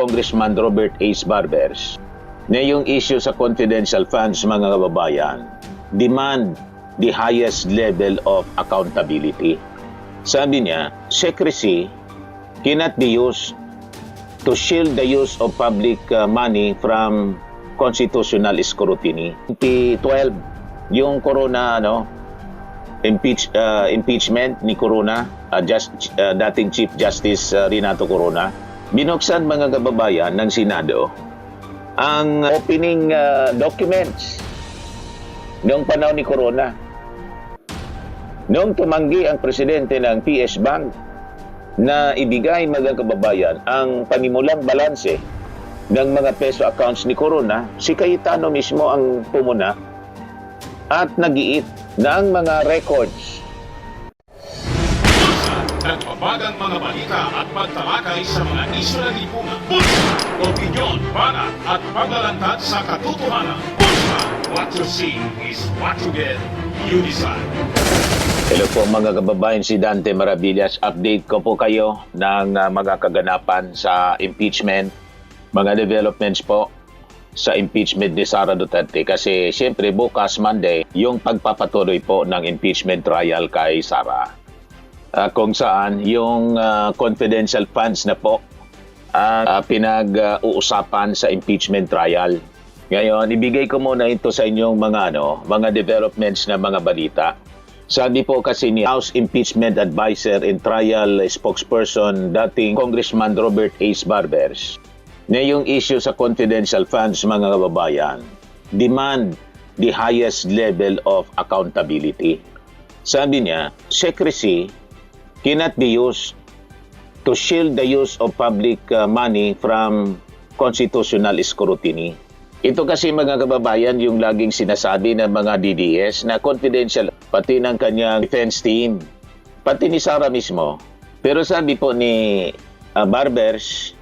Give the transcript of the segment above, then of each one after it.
Congressman Robert Ace Barbers na yung issue sa confidential funds, mga kababayan, demand the highest level of accountability. Sabi niya, secrecy cannot be used to shield the use of public money from constitutional scrutiny. 2012, yung Corona, impeachment ni Corona, dating Chief Justice Renato Corona, binuksan, mga kababayan, ng Senado ang opening documents noong panahon ni Corona. Noong tumanggi ang presidente ng PS Bank na ibigay, mga kababayan, ang panimulang balanse ng mga peso accounts ni Corona, si Cayetano mismo ang pumuna at nag-iit na ang mga records. Nagbabagang mga balita at pagtalakay sa mga isyu na lipunan. Bulsa, opinyon, banat at paglalantad sa katotohanan. Bulsa, what you see is what you get. You decide. Hello po, mga kababayan, si Dante Maravillas. Update ko po kayo ng mga kaganapan sa impeachment, mga developments po sa impeachment ni Sara Duterte. Kasi siyempre bukas Monday, yung pagpapatuloy po ng impeachment trial kay Sara. Kung saan yung confidential funds na po pinag-uusapan sa impeachment trial. Ngayon, ibigay ko muna ito sa inyong mga developments na mga balita. Sabi po kasi ni House Impeachment Advisor and Trial Spokesperson, dating Congressman Robert Ace Barbers, na yung issue sa confidential funds, mga kababayan, demand the highest level of accountability. Sabi niya, secrecy cannot be used to shield the use of public money from constitutional scrutiny. Ito kasi, mga kababayan, yung laging sinasabi ng mga DDS na confidential, pati ng kanyang defense team, pati ni Sara mismo. Pero sabi po ni Barbers,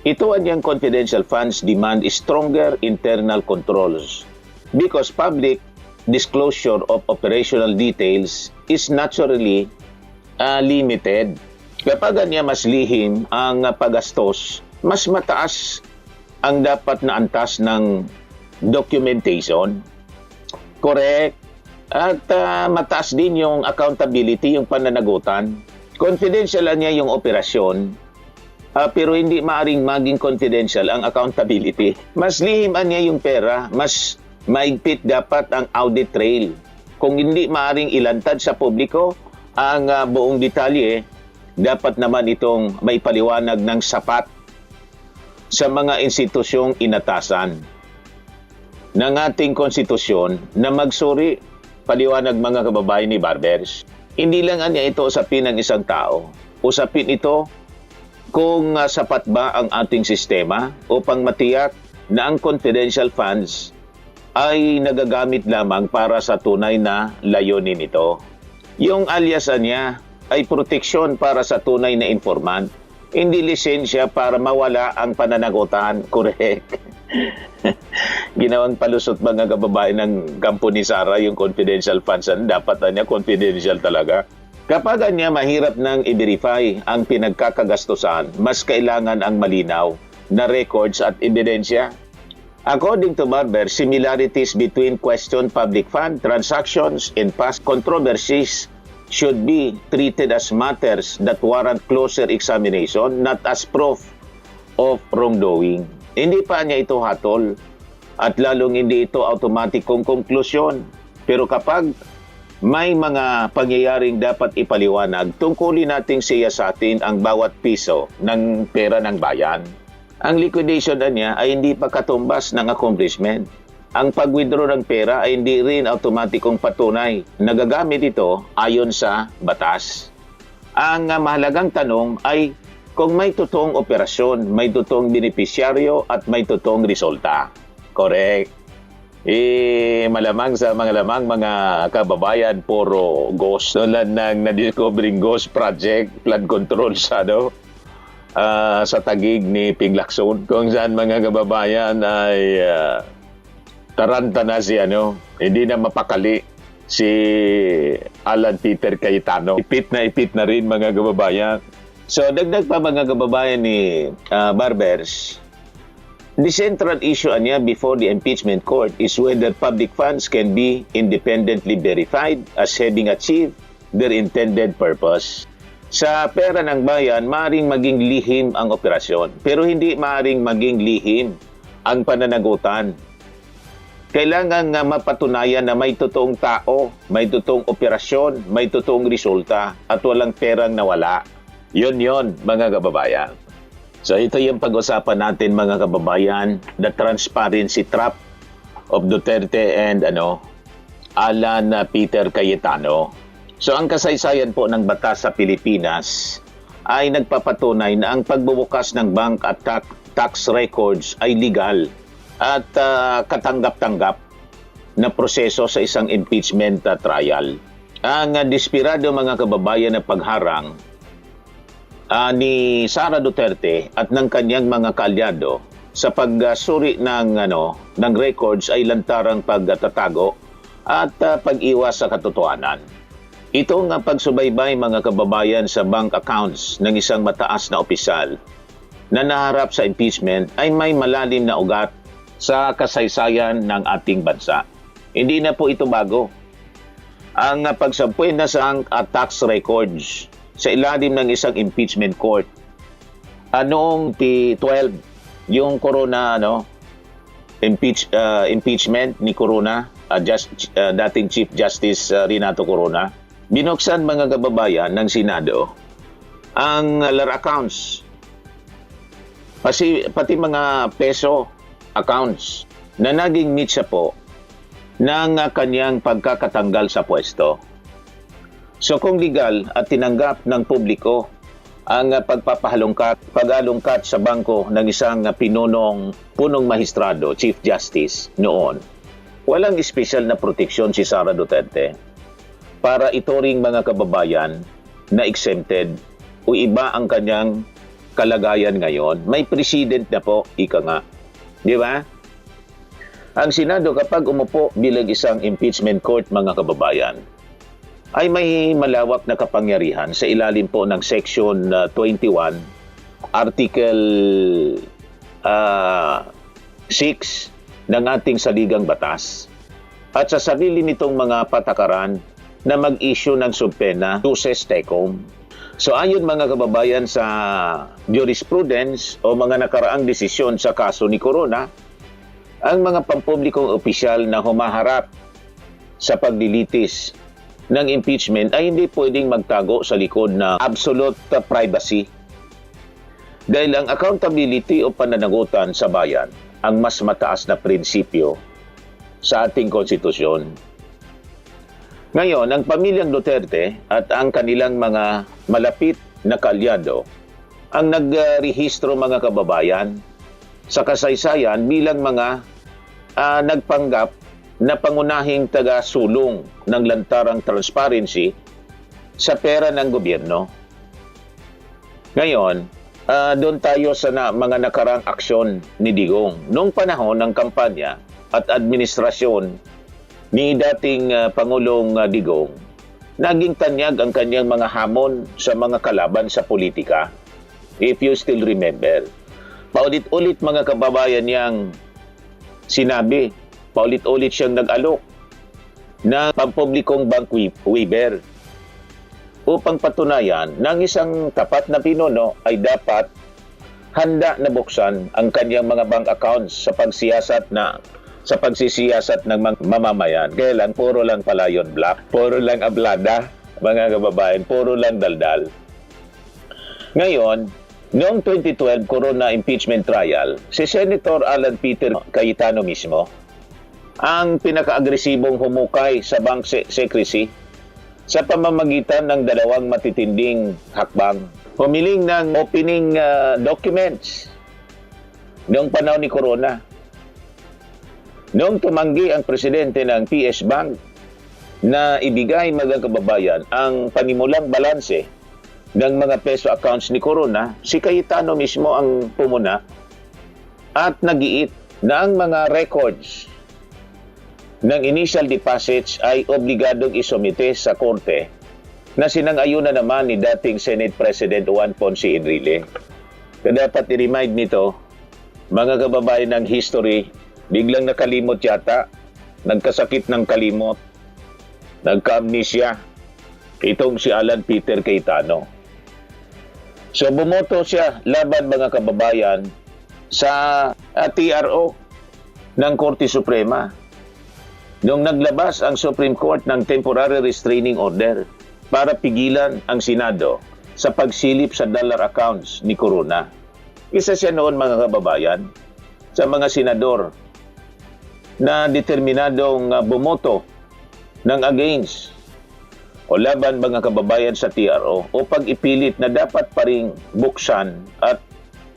ito ang confidential funds demand stronger internal controls because public disclosure of operational details is naturally limited. Kapag niya mas lihim ang paggastos, mas mataas ang dapat na antas ng documentation. Correct. At mataas din yung accountability, yung pananagutan. Confidential niya yung operasyon, pero hindi maaring maging confidential ang accountability. Mas lihim niya yung pera, mas maigpit dapat ang audit trail. Kung hindi maaring ilantad sa publiko ang buong detalye, dapat naman itong may paliwanag ng sapat sa mga institusyong inatasan ng ating konstitusyon na magsuri. Paliwanag, mga kababayan, ni Barbers. Hindi lang niya ito usapin ng isang tao. Usapin ito kung sapat ba ang ating sistema upang matiyak na ang confidential funds ay nagagamit lamang para sa tunay na layunin nito. Yung alyasan niya ay proteksyon para sa tunay na informant, hindi lisensya para mawala ang pananagutan. Correct. Ginawang palusot, mga kababayan, ng kampo ni Sara yung confidential funds. Dapat niya confidential talaga. Kapag niya mahirap nang i-verify ang pinagkakagastusan, mas kailangan ang malinaw na records at ebidensya. According to Barber, similarities between questioned public fund transactions and past controversies should be treated as matters that warrant closer examination, not as proof of wrongdoing. Hindi pa niya ito hatol at lalong hindi ito automatikong konklusyon. Pero kapag may mga pangyayaring dapat ipaliwanag, tungkulin nating siyasatin ang bawat piso ng pera ng bayan. Ang liquidation niya ay hindi pa katumbas ng accomplishment. Ang pag-withdraw ng pera ay hindi rin automatikong patunay. Nagagamit ito ayon sa batas. Ang mahalagang tanong ay kung may totoong operasyon, may totoong benepisyaryo at may totoong resulta. Correct. Malamang sa mga kababayan, puro ghost. Tulad ng na-discovering ghost project, flood control sa Taguig ni Ping Lacson. Kung saan, mga kababayan, ay taranta na si hindi na mapakali si Alan Peter Cayetano. Ipit na rin, mga kababayan. So dagdag pa mga kababayan ni Barbers, the central issue niya before the impeachment court is whether public funds can be independently verified as having achieved their intended purpose. Sa pera ng bayan, maaaring maging lihim ang operasyon, pero hindi maaaring maging lihim ang pananagutan. Kailangan nga mapatunayan na may totoong tao, may totoong operasyon, may totoong resulta, at walang perang nawala. Yun, mga kababayan. So ito yung pag-usapan natin, mga kababayan, the transparency trap of Duterte and Alan Peter Cayetano. So ang kasaysayan po ng batas sa Pilipinas ay nagpapatunay na ang pagbubukas ng bank at tax records ay legal at katanggap-tanggap na proseso sa isang impeachment trial. Ang desperado, mga kababayan, na pagharang ni Sara Duterte at ng kanyang mga kaalyado sa pagsuri ng records ay lantarang pagtatago at pag-iwas sa katotohanan. Ito nga pagsubaybay, mga kababayan, sa bank accounts ng isang mataas na opisyal na naharap sa impeachment ay may malalim na ugat sa kasaysayan ng ating bansa. Hindi na po ito bago. Ang pagsampuin na sa tax records sa ilalim ng isang impeachment court. Noong P12, yung Corona impeachment ni Corona, dating Chief Justice Renato Corona, binuksan, mga kababayan, ng Senado ang LAR accounts. Pati mga peso accounts na naging mitsa po ng kanyang pagkakatanggal sa pwesto. So kung legal at tinanggap ng publiko ang pag-alungkat sa bangko ng isang punong mahistrado, Chief Justice noon, walang espesyal na proteksyon si Sara Duterte para ituring, mga kababayan, na exempted o iba ang kanyang kalagayan ngayon. May president na po, ika nga. Di ba? Ang Senado, kapag umupo bilang isang impeachment court, mga kababayan, ay may malawak na kapangyarihan sa ilalim po ng Section 21, Article 6 ng ating saligang batas. At sa sarili nitong mga patakaran na mag-issue ng subpena, duces tecum. So ayon, mga kababayan, sa jurisprudence o mga nakaraang desisyon sa kaso ni Corona, ang mga pampublikong opisyal na humaharap sa paglilitis ng impeachment ay hindi pwedeng magtago sa likod ng absolute privacy. Dahil ang accountability o pananagutan sa bayan ang mas mataas na prinsipyo sa ating konstitusyon. Ngayon, ang pamilyang Duterte at ang kanilang mga malapit na kaalyado ang nagrehistro, mga kababayan, sa kasaysayan bilang mga nagpanggap na pangunahing taga-sulong ng lantarang transparency sa pera ng gobyerno. Ngayon, doon tayo sa mga nakarang aksyon ni Digong. Noong panahon ng kampanya at administrasyon ni dating Pangulong Digong, naging tanyag ang kanyang mga hamon sa mga kalaban sa politika. If you still remember, paulit-ulit, mga kababayan, niyang sinabi, paulit-ulit siyang nag-alok na pampublikong bank waiver upang patunayan ng isang tapat na pinuno ay dapat handa na buksan ang kanyang mga bank accounts sa pagsisiyasat ng mamamayan. Kaya lang, puro lang palayon black, puro lang ablada, mga kababayan, puro lang daldal. Ngayon, noong 2012 Corona impeachment trial, si Senator Alan Peter Cayetano mismo ang pinaka-agresibong humukay sa bank secrecy sa pamamagitan ng dalawang matitinding hakbang. Humiling ng opening documents noong panahon ni Corona. Noong tumanggi ang presidente ng PS Bank na ibigay, mga kababayan, ang panimulang balanse ng mga peso accounts ni Corona, si Cayetano mismo ang pumuna at nagiit na ang mga records ng initial deposits ay obligadong isumite sa korte na sinang-ayunan naman ni dating Senate President Juan Ponce Enrile. Kaya dapat i-remind nito, mga kababayan ng history, biglang nakalimot yata, nagkasakit ng kalimot, nagka-amnesia, itong si Alan Peter Cayetano. So bumoto siya laban, mga kababayan, sa TRO ng Korte Suprema. Nung naglabas ang Supreme Court ng temporary restraining order para pigilan ang Senado sa pagsilip sa dollar accounts ni Corona. Isa siya noon, mga kababayan, sa mga senador na determinadong bumoto ng against o laban, mga kababayan, sa TRO o pag-ipilit na dapat pa ring buksan at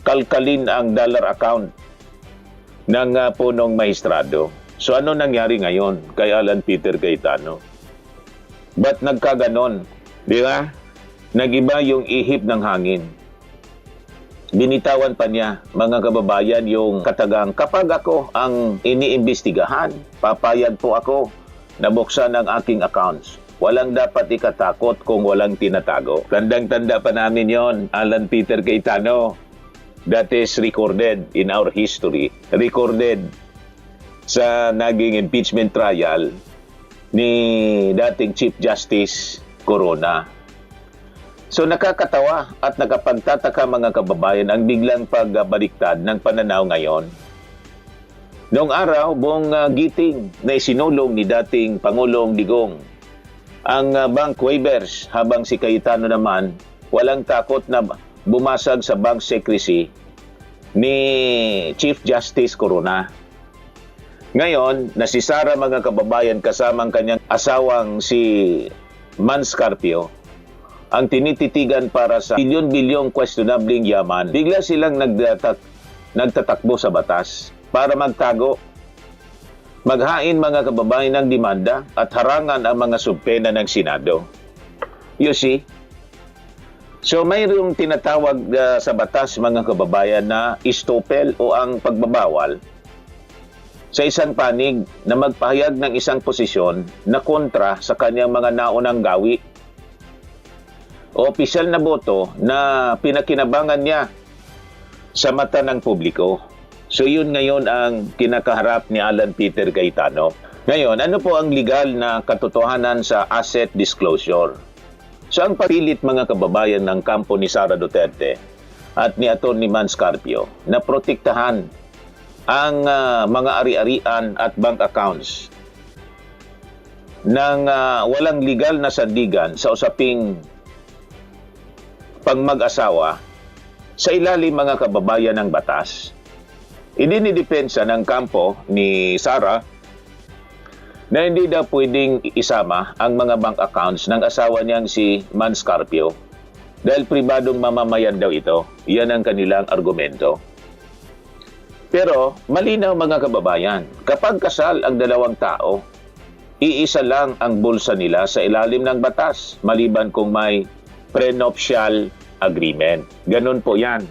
kalkalin ang dollar account ng punong maestrado. So ano nangyari ngayon kay Alan Peter Cayetano? Ba't nagkaganon? Di ba? Nagiba yung ihip ng hangin. Binitawan pa niya, mga kababayan, yung katagang, kapag ako ang iniimbestigahan, papayag po ako na buksan ang aking accounts. Walang dapat ikatakot kung walang tinatago. Tandang-tanda pa namin yon, Alan Peter Cayetano. That is recorded in our history. Recorded sa naging impeachment trial ni dating Chief Justice Corona. So nakakatawa at nakapagtataka, mga kababayan, ang biglang pagbaliktad ng pananaw ngayon. Noong araw, buong giting na isinulong ni dating Pangulong Digong ang bank waivers, habang si Cayetano naman walang takot na bumasag sa bank secrecy ni Chief Justice Corona. Ngayon, na si Sara, mga kababayan, kasamang kanyang asawang si Mans Carpio, ang tinititigan para sa bilyon-bilyong questionabling yaman, bigla silang nagtatakbo sa batas para magtago, maghain, mga kababayan, ng demanda at harangan ang mga subpena ng Senado. You see? So mayroong tinatawag sa batas, mga kababayan, na estoppel o ang pagbabawal sa isang panig na magpahayag ng isang posisyon na kontra sa kanyang mga naunang gawi o opisyal na boto na pinakinabangan niya sa mata ng publiko. So yun ngayon ang kinakaharap ni Alan Peter Cayetano. Ngayon, ano po ang legal na katotohanan sa asset disclosure? So ang papilit, mga kababayan, ng kampo ni Sara Duterte at ni Atty. Mans Carpio na protektahan ang mga ari-arian at bank accounts ng walang legal na sandigan sa usaping pang-mag-asawa sa ilalim, mga kababayan, ng batas. Idinidepensa ng kampo ni Sara na hindi daw pwedeng isama ang mga bank accounts ng asawa niyang si Mans Carpio dahil pribadong mamamayan daw ito. Yan ang kanilang argumento. Pero malinaw, mga kababayan, kapag kasal ang dalawang tao, iisa lang ang bulsa nila sa ilalim ng batas, maliban kung may prenuptial agreement. Ganun po yan.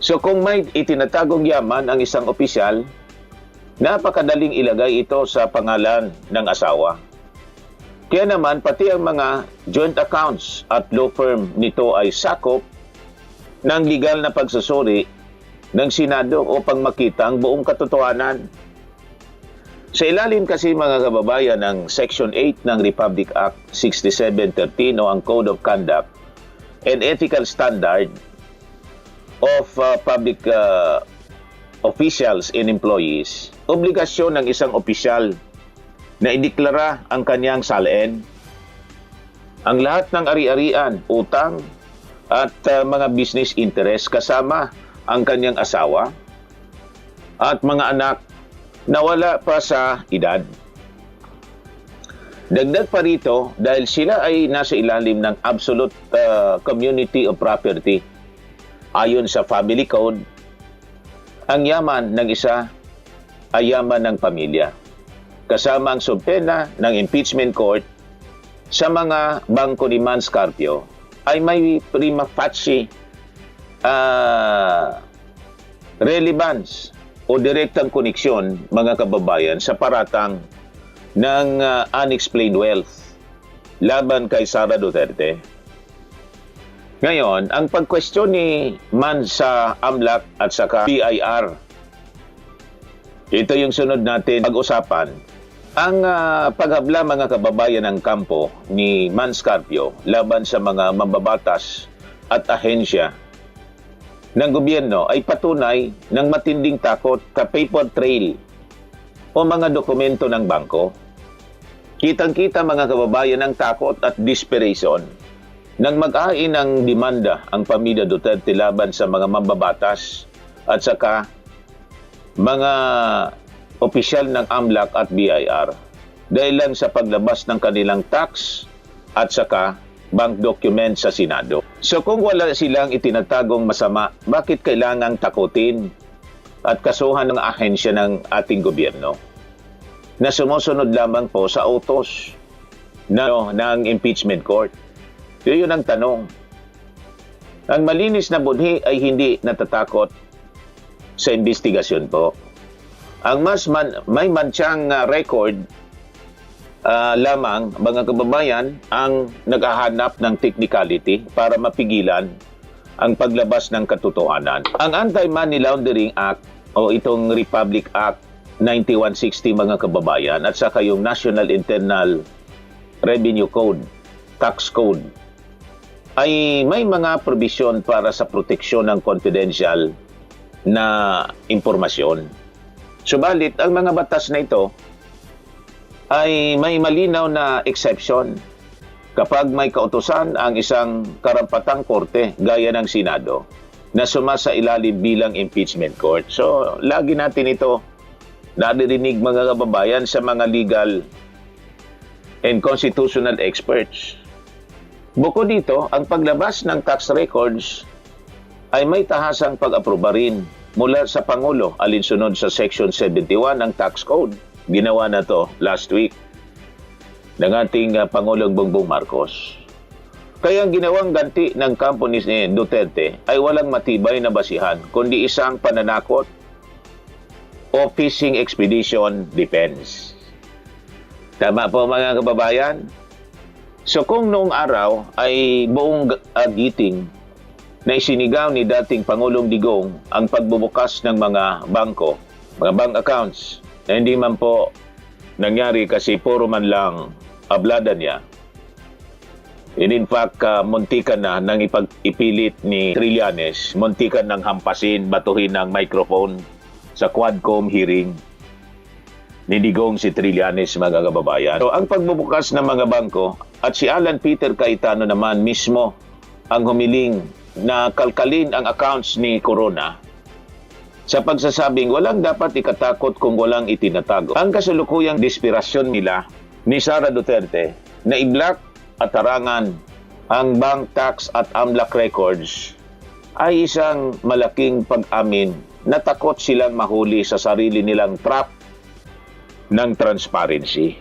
So kung may itinatagong yaman ang isang opisyal, napakadaling ilagay ito sa pangalan ng asawa. Kaya naman, pati ang mga joint accounts at law firm nito ay sakop ng legal na pagsusuri ng Senado upang makita ang buong katotohanan. Sa ilalim kasi, mga kababayan, ng Section 8 ng Republic Act 6713 o ang Code of Conduct and Ethical Standard of Public Officials and Employees, obligasyon ng isang opisyal na ideklara ang kanyang salain, ang lahat ng ari-arian, utang at mga business interest kasama ang kanyang asawa at mga anak na wala pa sa edad. Dagdag pa rito, dahil sila ay nasa ilalim ng absolute community of property, ayon sa family code, ang yaman ng isa ay yaman ng pamilya, kasama ang subpena ng impeachment court sa mga bangko ni Mans Carpio ay may prima facie relevance o direktang koneksyon, mga kababayan, sa paratang ng unexplained wealth laban kay Sara Duterte. Ngayon, ang pagkwestiyon ni Man sa AMLAC at saka BIR, ito yung sunod natin pag-usapan. Ang paghabla mga kababayan ng kampo ni Man Scarpio laban sa mga mambabatas at ahensya ng gobyerno ay patunay ng matinding takot sa paper trail o mga dokumento ng bangko. Kitang-kita mga kababayan ang takot at desperation nang mag-ain ng demanda ang pamilya Duterte laban sa mga mambabatas at saka mga opisyal ng AMLAC at BIR dahil lang sa paglabas ng kanilang tax at saka bank document sa Senado. So kung wala silang itinatagong masama, bakit kailangang takutin at kasuhan ng ahensya ng ating gobyerno na sumusunod lamang po sa utos ng impeachment court? Yun ang tanong. Ang malinis na bunhi ay hindi natatakot sa investigasyon po. Ang may mansyang record lamang, mga kababayan, ang naghahanap ng technicality para mapigilan ang paglabas ng katotohanan. Ang Anti-Money Laundering Act o itong Republic Act 9160 mga kababayan at saka yung National Internal Revenue Code, Tax Code, ay may mga provision para sa proteksyon ng confidential na impormasyon. Subalit, ang mga batas na ito ay may malinaw na exception kapag may kautusan ang isang karampatang korte gaya ng Senado na sumasa ilalim bilang impeachment court. So, lagi natin ito naririnig mga kababayan sa mga legal and constitutional experts. Bukod dito, ang paglabas ng tax records ay may tahasang pag-aproba rin mula sa Pangulo alinsunod sa Section 71 ng Tax Code. Ginawa na to last week ng ating Pangulong Bongbong Marcos. Kaya ang ginawang ganti ng kampo ni Duterte ay walang matibay na basihan, kundi isang pananakot o fishing expedition defense. Tama po mga kababayan? So kung noong araw ay buong giting na isinigaw ni dating Pangulong Digong ang pagbubukas ng mga bangko, mga bank accounts, na hindi man po nangyari kasi puro man lang ablada niya. And in fact, muntikan na nang ipilit ni Trillanes, muntikan ng hampasin, batuhin ng microphone sa Quadcom hearing ni Digong si Trillanes mga kababayan. So ang pagbubukas ng mga bangko at si Alan Peter Cayetano naman mismo ang humiling na kalkalin ang accounts ni Corona sa pagsasabing walang dapat ikatakot kung walang itinatago. Ang kasalukuyang desperasyon nila ni Sara Duterte na i-block at harangan ang bank tax at AMLAC records ay isang malaking pag-amin na takot silang mahuli sa sarili nilang trap ng transparency.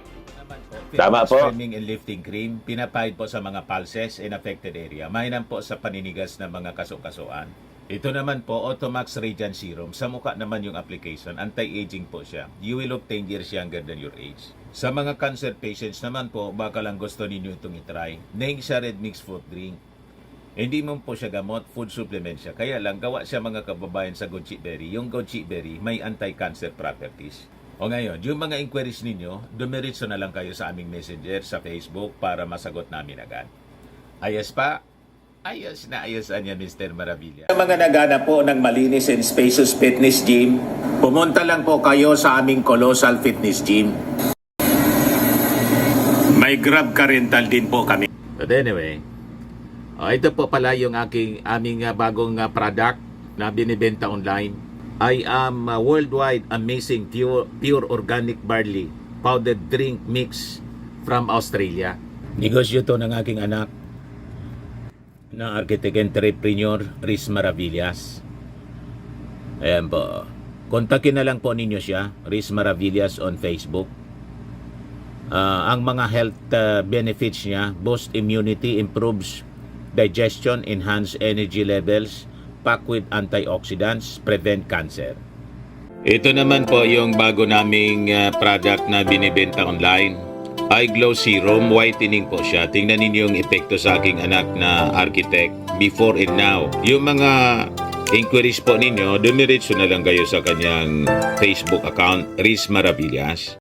Tama po. Streaming and lifting cream, pinapahid po sa mga pulses in affected area. Mainam po sa paninigas ng mga kaso-kasuan. Ito naman po, Automax Radiant Serum. Sa mukha naman yung application, anti-aging po siya. You will look 10 years younger than your age. Sa mga cancer patients naman po, baka lang gusto ninyo itong itry. Neng siya red mixed fruit drink. Hindi mo po siya gamot, food supplement siya. Kaya lang, gawa siya mga kababayan sa goji berry. Yung goji berry may anti-cancer properties. O ngayon, yung mga inquiries ninyo, dumiritso na lang kayo sa aming messenger sa Facebook para masagot namin agad. Ayos pa? Ayos na ayos niya, Mr. Maravilla. Sa mga nagana po ng malinis and spacious fitness gym, pumunta lang po kayo sa aming Colossal Fitness Gym. May Grab car rental din po kami. But anyway, ito po pala yung aming bagong product na binibenta online. I am worldwide amazing pure organic barley powdered drink mix from Australia. Negosyo to ng aking anak na architect entrepreneur Riz Maravillas. Ayan po. Kontakin na lang po ninyo siya, Riz Maravillas on Facebook. Ang mga health benefits niya, boost immunity, improves digestion, enhance energy levels, packed with antioxidants, prevent cancer. Ito naman po yung bago naming product na binibenta online. Eye Glow Serum, whitening po siya. Tingnan ninyo yung epekto sa aking anak na architect before and now. Yung mga inquiries po ninyo, dumiretso na lang kayo sa kanyang Facebook account, Riz Maravillas.